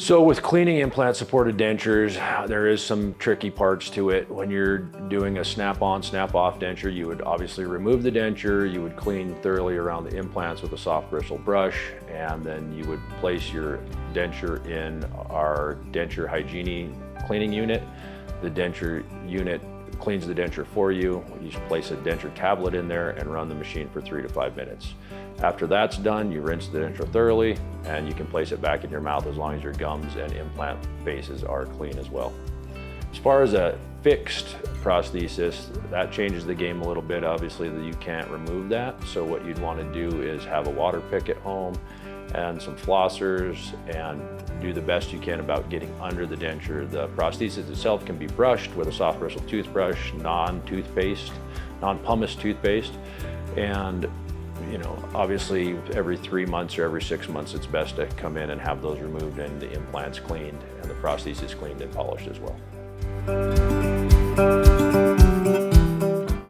So with cleaning implant-supported dentures, there is some tricky parts to it. When you're doing a snap-on, snap-off denture, you would obviously remove the denture, you would clean thoroughly around the implants with a soft bristle brush, and then you would place your denture in our denture hygiene cleaning unit. The denture unit cleans the denture for you. You just place a denture tablet in there and run the machine for 3 to 5 minutes. After that's done, you rinse the denture thoroughly and you can place it back in your mouth as long as your gums and implant bases are clean as well. As far as a fixed prosthesis, that changes the game a little bit. Obviously, you can't remove that. So what you'd want to do is have a Waterpik at home and some flossers and do the best you can about getting under the denture. The prosthesis itself can be brushed with a soft bristle toothbrush, non-toothpaste, non-pumice toothpaste. And obviously every 3 months or every 6 months, it's best to come in and have those removed and the implants cleaned and the prosthesis cleaned and polished as well.